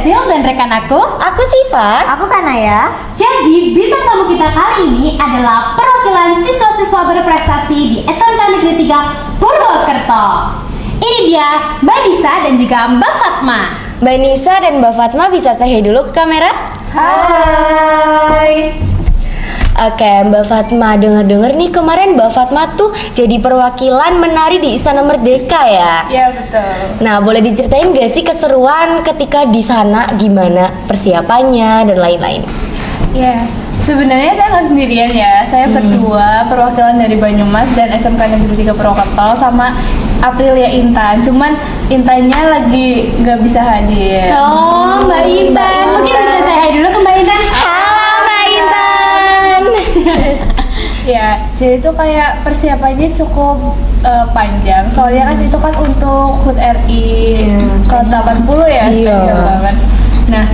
Cecil dan rekan aku Siva. Aku Kanaya. Jadi bintang tamu kita kali ini adalah perwakilan siswa-siswa berprestasi di SMK Negeri 3 Purwokerto. Ini dia Mbak Nisa dan juga Mbak Fatma. Mbak Nisa dan Mbak Fatma bisa say hi dulu ke kamera? Hai. Oke, Mbak Fatma, denger-denger nih kemarin Mbak Fatma tuh jadi perwakilan menari di Istana Merdeka ya? Iya betul. Nah, boleh diceritain gak sih keseruan ketika di sana, gimana persiapannya dan lain-lain? Ya, sebenarnya saya nggak sendirian ya. Saya berdua perwakilan dari Banyumas dan SMK Negeri 3 Purwokerto sama Aprilia Intan. Cuman Intannya lagi nggak bisa hadir. Oh, Mbak Intan. Mungkin bisa saya hai dulu ke Mbak Intan. Halo Mbak Intan. Ya, jadi itu kayak persiapannya cukup panjang. Soalnya kan itu kan untuk HUT RI ke-80 ya, Iya. spesial banget. Nah,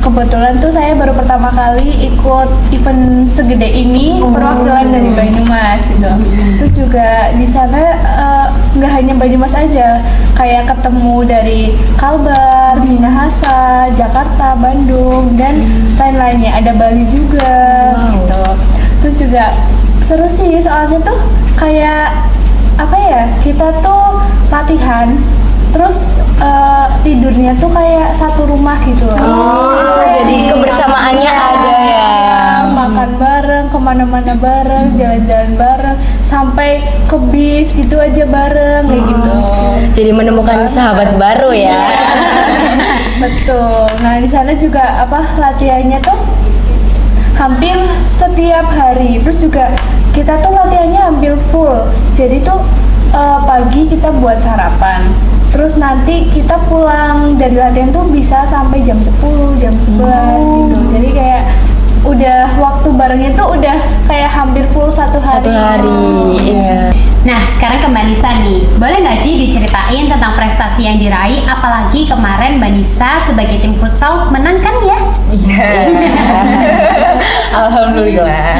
kebetulan tuh saya baru pertama kali ikut event segede ini, perwakilan dari Banyumas gitu. Terus juga di sana nggak hanya Banyumas aja, kayak ketemu dari Kalbar, Minahasa, Jakarta, Bandung, dan lain-lainnya. Ada Bali juga gitu. Terus juga seru sih, soalnya tuh kayak apa ya, kita tuh latihan terus tidurnya tuh kayak satu rumah gitu loh. Jadi kebersamaannya ada ya. Makan bareng, kemana-mana bareng, jalan-jalan bareng, sampai ke bis gitu aja bareng kayak gitu. Jadi menemukan sahabat baru ya. Betul. Nah di sana juga apa latihannya tuh hampir setiap hari. Terus juga kita tuh latihannya hampir full. Jadi tuh pagi kita buat sarapan. Terus nanti kita pulang dari latihan tuh bisa sampai jam 10, jam 11 gitu. Jadi kayak udah waktu barengnya tuh udah kayak hampir full satu hari. Iya. Nah, sekarang ke Mbak Nisa nih. Boleh nggak sih diceritain tentang prestasi yang diraih? Apalagi kemarin Mbak Nisa sebagai tim futsal menang kan ya? Iya. Alhamdulillah.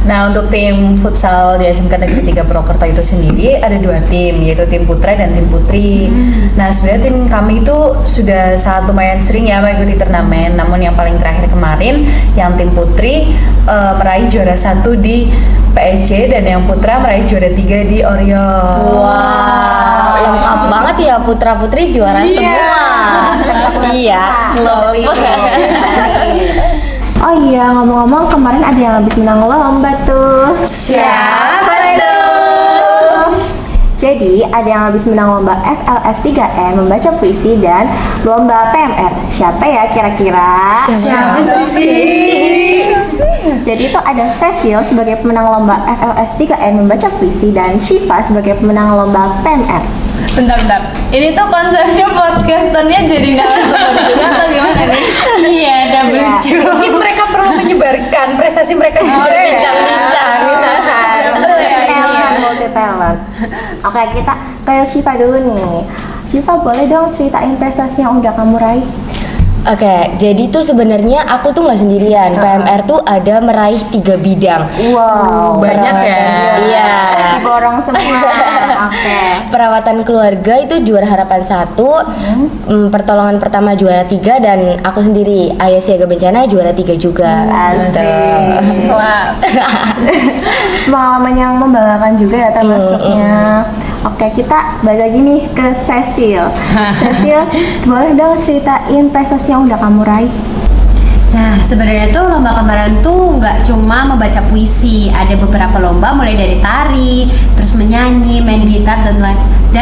Nah, untuk tim futsal di SMK Negeri 3 Purwokerto itu sendiri ada 2 tim, yaitu tim putra dan tim putri. Nah, sebenarnya tim kami itu sudah sangat lumayan sering ya mengikuti turnamen. Namun yang paling terakhir kemarin, yang tim putri meraih juara 1 di PSG dan yang putra meraih juara 3 di Orion. Wow, lengkap banget ya, putra putri juara semua. Iya, Solid. Oh iya, ngomong-ngomong kemarin ada yang habis menang lomba tuh. Siapa tuh? Jadi ada yang habis menang lomba FLS 3N membaca puisi dan lomba PMR. Siapa ya kira-kira? Siapa sih? Jadi itu ada Cecil sebagai pemenang lomba FLS 3N membaca puisi dan Shiva sebagai pemenang lomba PMR. Bentar. Ini tuh konsepnya podcasternya jadi narasumber juga atau gimana nih? Iya, double Iya. job. Mungkin mereka perlu menyebarkan prestasi mereka juga ya. Bincang-bincang. Multi talent. Oke, kita ke Shiva dulu nih. Shiva, boleh dong ceritain prestasi yang udah kamu raih? Oke, jadi tuh sebenarnya aku tuh nggak sendirian. PMR tuh ada meraih 3 bidang. Wow, Banyak ya. Iya. diborong semua. Oke. Perawatan keluarga itu juara harapan 1, pertolongan pertama juara 3, dan aku sendiri Ayo Siaga Bencana juara 3 juga. Asik. Kelas. Pengalaman yang membanggakan juga ya termasuknya. Oke, kita balik lagi nih ke Cecil. Cecil, boleh dong ceritain prestasi yang udah kamu raih? Nah, sebenarnya tuh lomba kemarin tuh nggak cuma membaca puisi, ada beberapa lomba mulai dari tari, terus menyanyi, main gitar dan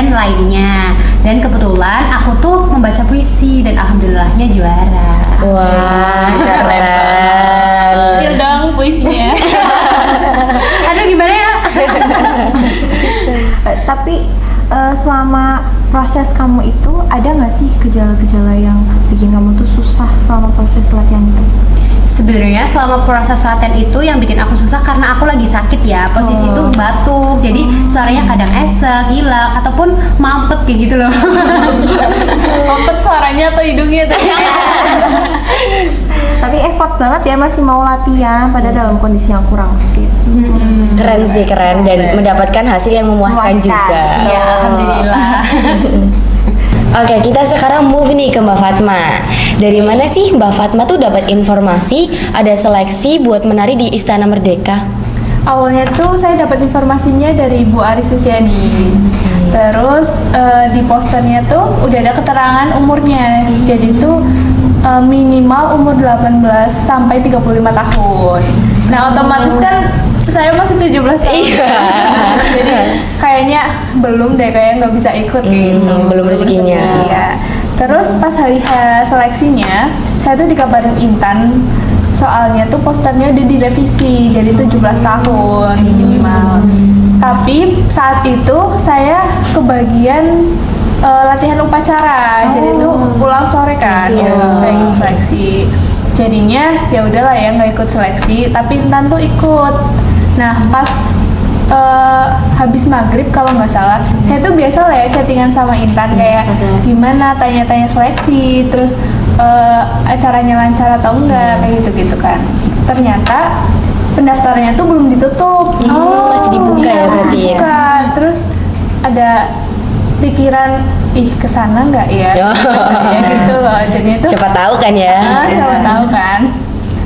lainnya. Dan kebetulan aku tuh membaca puisi dan alhamdulillahnya juara. Wah, keren. Skill dong puisinya. Aduh, gimana ya? Tapi selama proses kamu itu ada nggak sih gejala-gejala yang bikin kamu tuh susah selama proses latihan itu? Sebenarnya selama proses latihan itu yang bikin aku susah karena aku lagi sakit ya, posisi tuh batuk, jadi suaranya kadang esek, hilang, ataupun mampet kayak gitu loh. Mampet suaranya atau hidungnya tuh? Tapi effort banget ya masih mau latihan pada dalam kondisi yang kurang fit. Keren sih, keren, dan mendapatkan hasil yang memuaskan juga. Iya, alhamdulillah. Oke, kita sekarang move nih ke Mbak Fatma. Dari mana sih Mbak Fatma tuh dapat informasi ada seleksi buat menari di Istana Merdeka? Awalnya tuh saya dapat informasinya dari Bu Aris Susiani. Terus di posternya tuh udah ada keterangan umurnya. Jadi tuh minimal umur 18 sampai 35 tahun. Nah, otomatis kan saya masih 17 tahun. Iya. Jadi kayaknya belum deh, kayak nggak bisa ikut gitu. Belum rezekinya. Iya. Terus pas hari seleksinya, saya tuh dikabarin Intan, soalnya tuh posternya udah direvisi jadi 17 tahun minimal. Tapi saat itu saya kebagian latihan upacara, jadi tuh pulang sore kan, saya ikut seleksi. Jadinya ya udahlah ya nggak ikut seleksi, tapi Intan tuh ikut. Nah pas habis maghrib kalau nggak salah, saya tuh biasa lah ya chattingan sama Intan kayak gimana, tanya-tanya seleksi, terus acaranya lancar atau enggak kayak gitu-gitu kan. Ternyata pendaftarannya tuh belum ditutup. Masih dibuka ya berarti ya? Dibuka. Terus ada pikiran, ih kesana nggak ya? Ya gitu loh. Jadi itu Siapa tahu kan ya? siapa tahu kan.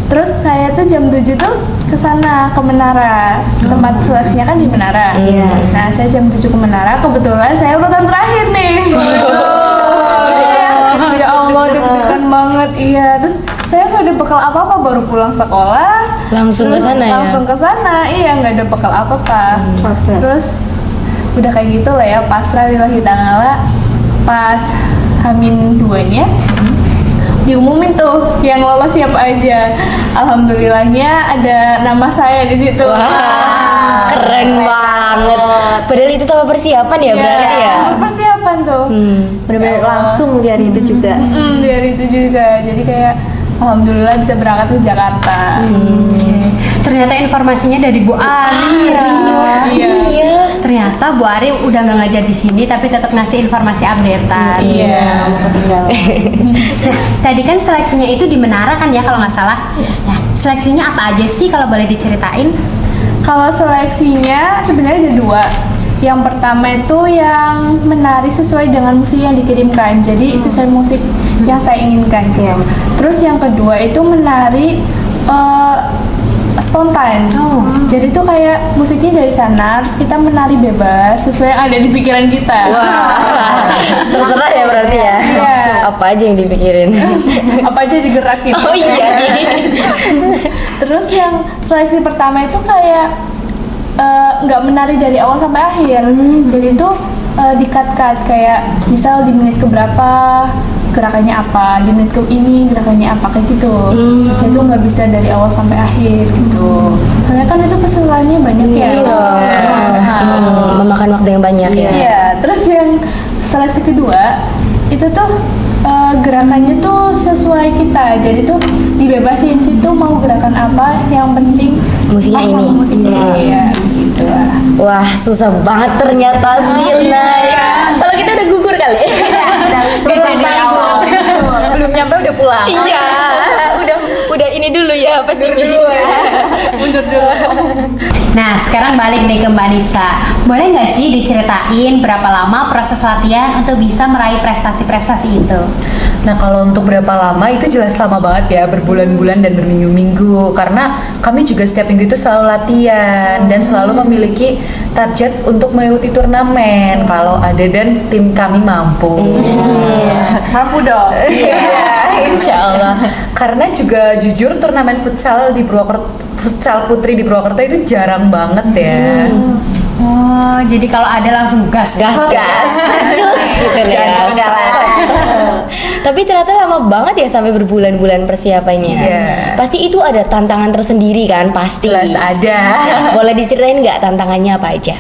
Terus saya tuh jam 7 tuh ke sana, ke Menara. Tempat seleksinya kan di Menara. Nah, saya jam 7 ke Menara, kebetulan saya urutan terakhir nih. Ya Allah, deg-degan banget. Iya, terus saya nggak ada bekal apa-apa, baru pulang sekolah. Langsung ke Terus sana ya? Langsung ke sana, iya nggak ada bekal apa-apa. Terus udah kayak gitu lah ya, pasrah lillahi ta'ala. Pas Hamin 2-nya diumumin tuh yang lolos siapa aja. Alhamdulillahnya ada nama saya di situ. Wah, keren banget. Padahal itu tanpa persiapan ya berarti ya? Persiapan tuh. Benar-benar langsung di hari itu juga. Di hari itu juga. Jadi kayak alhamdulillah bisa berangkat ke Jakarta. Ternyata informasinya dari Bu Ari. Iya. Ternyata Bu Ari udah nggak ngajar di sini tapi tetap ngasih informasi updatean. Iya. Nah, tadi kan seleksinya itu di Menara kan ya kalau nggak salah. Nah, seleksinya apa aja sih kalau boleh diceritain? Kalau seleksinya sebenarnya ada dua. Yang pertama itu yang menari sesuai dengan musik yang dikirimkan, jadi sesuai musik yang saya inginkan. Terus yang kedua itu menari spontan. Jadi tuh kayak musiknya dari sana, terus kita menari bebas sesuai yang ada di pikiran kita. Terserah ya berarti ya? Iya. Apa aja yang dipikirin? Apa aja digerakin. Oh iya. Terus yang seleksi pertama itu kayak nggak menari dari awal sampai akhir. Jadi itu di-cut-cut, kayak misal di menit keberapa gerakannya apa, di menit ke ini gerakannya apa, kayak gitu. Itu nggak bisa dari awal sampai akhir gitu. Soalnya kan itu pesertanya banyak ya. Memakan waktu yang banyak ya? Iya. Terus yang seleksi kedua itu tuh gerakannya tuh sesuai kita, jadi tuh dibebasin situ mau gerakan apa, yang penting Musiknya pas sama ini. musiknya. Iya, gitu lah. Wah, susah banget ternyata Silna. Kalau kita udah gugur kali. Gak jadi awal. Belum nyampe udah pulang. Iya, udah ini dulu ya pasti Mundur dulu. Nah, sekarang balik nih ke Mbak Nisa. Boleh nggak sih diceritain berapa lama proses latihan untuk bisa meraih prestasi-prestasi itu? Nah, kalau untuk berapa lama itu jelas lama banget ya, berbulan-bulan dan berminggu-minggu. Karena kami juga setiap minggu itu selalu latihan dan selalu memiliki target untuk mengikuti turnamen kalau ada dan tim kami mampu. Mampu dong. Iya, insya Allah. Karena juga jujur turnamen futsal di Purwokerto, futsal putri di Purwokerto itu jarang banget ya. Oh, jadi kalau ada langsung gas. cus gitu ya. Tapi ternyata lama banget ya sampai berbulan-bulan persiapannya. Iya. Pasti itu ada tantangan tersendiri kan, pasti. Jelas ada. Boleh diceritain nggak tantangannya apa aja?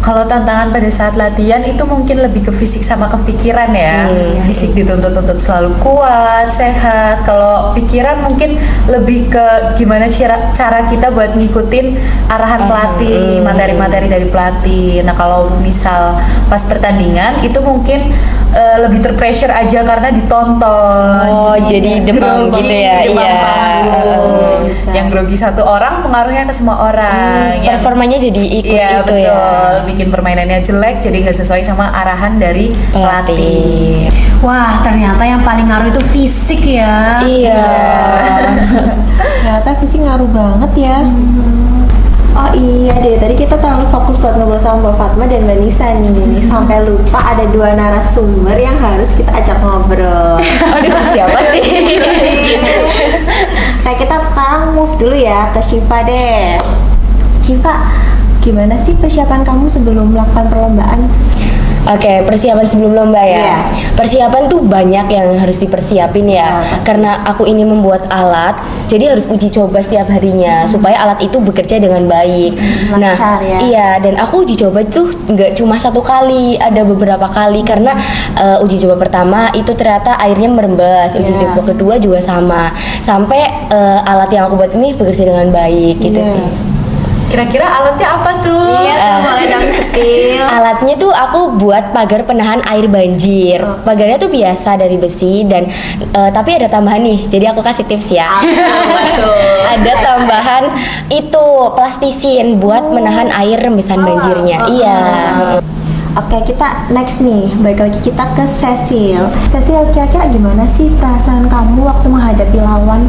Kalau tantangan pada saat latihan itu mungkin lebih ke fisik sama kepikiran ya. Fisik dituntut untuk selalu kuat, sehat. Kalau pikiran mungkin lebih ke gimana cara kita buat ngikutin arahan pelatih, materi-materi dari pelatih. Nah, kalau misal pas pertandingan itu mungkin lebih terpressure aja karena ditonton. Oh, jadi demam gitu ya. demam Iya. panggung. Yang grogi satu orang pengaruhnya ke semua orang. Yang Performanya jadi ikut Iya itu betul. ya. bikin permainannya jelek jadi nggak sesuai sama arahan dari pelatih. Wah, ternyata yang paling ngaruh itu fisik ya. Iya. Ternyata fisik ngaruh banget ya. Oh iya deh, tadi kita terlalu fokus buat ngobrol sama Mbak Fatma dan Mbak Nisa nih. Sampai lupa ada 2 narasumber yang harus kita ajak ngobrol. Aduh, siapa sih? Nah, kita sekarang move dulu ya ke Syifa deh. Syifa, gimana sih persiapan kamu sebelum melakukan perlombaan? Oke, persiapan sebelum lomba ya. Iya. Persiapan tuh banyak yang harus dipersiapin ya. Karena aku ini membuat alat, jadi harus uji coba setiap harinya supaya alat itu bekerja dengan baik. Lancar ya. Iya, dan aku uji coba itu nggak cuma 1 kali, ada beberapa kali karena uji coba pertama itu ternyata airnya merembes, uji Iya. coba kedua juga sama, sampai alat yang aku buat ini bekerja dengan baik gitu Iya. sih. Kira-kira alatnya apa tuh? Iya tuh, boleh dong spill. Alatnya tuh aku buat pagar penahan air banjir. Pagarnya tuh biasa dari besi dan tapi ada tambahan nih. Jadi aku kasih tips ya. Ada tambahan itu plastisin buat menahan air rembesan banjirnya. Iya. Oke, kita next nih. Balik lagi kita ke Cecil. Cecil, kira-kira gimana sih perasaan kamu waktu menghadapi lawan?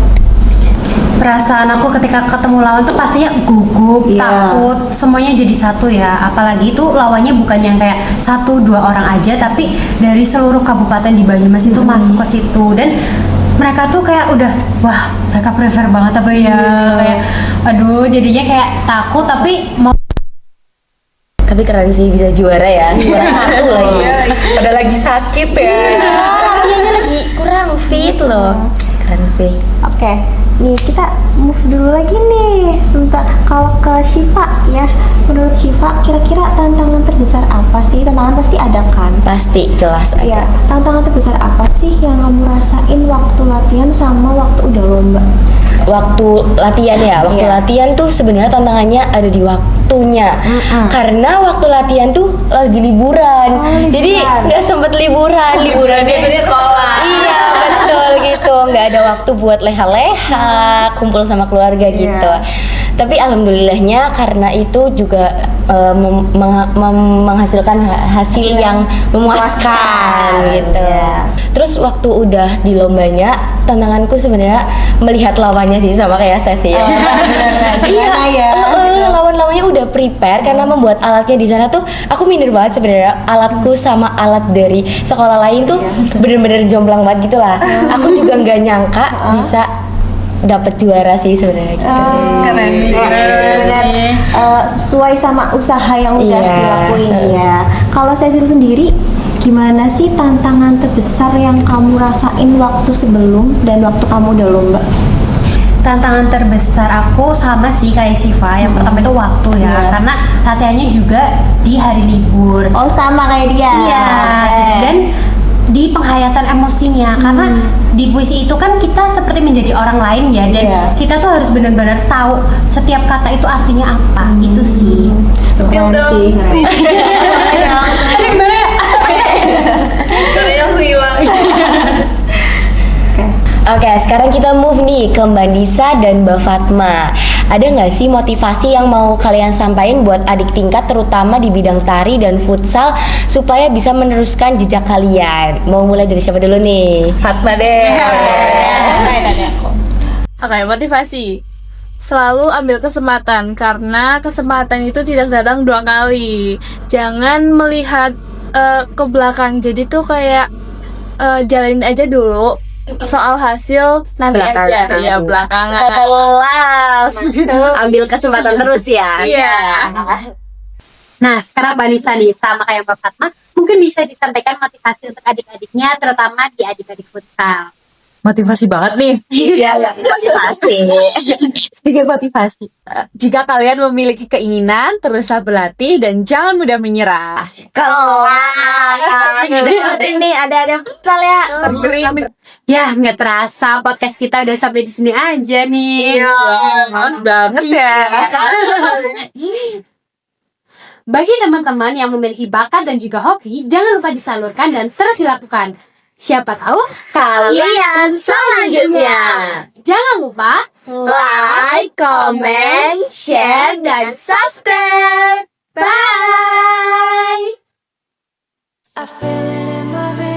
Perasaan aku ketika ketemu lawan tuh pastinya gugup, Iya. takut, semuanya jadi satu ya. Apalagi itu lawannya bukan yang kayak 1-2 orang aja, tapi dari seluruh kabupaten di Banyumas itu masuk ke situ. Dan mereka tuh kayak udah, wah mereka prefer banget apa ya, kayak aduh jadinya kayak takut tapi mau. Tapi keren sih bisa juara ya. Juara 1 lagi. Pada lagi sakit ya. Latihannya lagi kurang fit loh. Keren sih. Oke, nih kita move dulu lagi nih. Entah kalau ke Syifa ya, menurut Syifa kira-kira tantangan terbesar apa sih? Tantangan pasti ada kan? Pasti jelas Ya, ada. tantangan terbesar apa sih yang kamu rasain waktu latihan sama waktu udah lomba? Waktu latihan ya, waktu Iya. latihan tuh sebenarnya tantangannya ada di waktunya. Karena waktu latihan tuh lagi liburan. liburan. Jadi nggak sempet liburan, liburannya di sekolah. Iya, betul gitu. Nggak ada waktu buat leha-leha, kumpul sama keluarga Iya. gitu. Tapi alhamdulillahnya karena itu juga menghasilkan hasil yang memuaskan gitu. Iya. Terus waktu udah di lombanya, tantanganku sebenarnya melihat lawannya sih sama kayak Sesi. Gimana ya? Lawan-lawannya udah prepare karena membuat alatnya di sana tuh aku minder banget sebenarnya. Alatku sama alat dari sekolah lain tuh bener-bener jomplang banget gitu lah. Aku juga nggak nyangka bisa dapat juara sih sebenarnya gitu. Keren nih. Benar, sesuai sama usaha yang udah Iya. dilakuin ya. Kalau Cecil sendiri, gimana sih tantangan terbesar yang kamu rasain waktu sebelum dan waktu kamu udah lomba? Tantangan terbesar aku sama sih kayak Syifa. Yang pertama itu waktu ya, Iya. karena latihannya juga di hari libur. Oh, sama kayak dia. Iya, Oke. dan di penghayatan emosinya karena di puisi itu kan kita seperti menjadi orang lain ya, dan Iya. kita tuh harus benar-benar tahu setiap kata itu artinya apa. Itu sih. Keren sih. Suaranya langsung hilang. Oke, sekarang kita move nih ke Mbak Nisa dan Mbak Fatma. Ada nggak sih motivasi yang mau kalian sampaikan buat adik tingkat terutama di bidang tari dan futsal supaya bisa meneruskan jejak kalian? Mau mulai dari siapa dulu nih? Fatma deh. Oke, motivasi. Selalu ambil kesempatan karena kesempatan itu tidak datang 2 kali. Jangan melihat ke belakang. Jadi tuh kayak jalanin aja dulu. Soal hasil nanti aja ya belakangan. Kelas. Ambil kesempatan terus ya. Iya. Nah, sekarang Mbak Nisa nih sama kayak Mbak Fatma, mungkin bisa disampaikan motivasi untuk adik-adiknya, terutama di adik-adik futsal. Motivasi banget nih. Iya, motivasi. Sedikit motivasi. Jika kalian memiliki keinginan, teruslah berlatih dan jangan mudah menyerah. Kelas. Ini ada futsal ya. Ya, nggak terasa podcast kita udah sampai di sini aja nih. Banget ya. Bagi teman-teman yang memiliki bakat dan juga hobi, jangan lupa disalurkan dan terus dilakukan. Siapa tahu Kalian selanjutnya. jangan lupa Like, comment, share, dan subscribe. Bye. I feel it in my veins.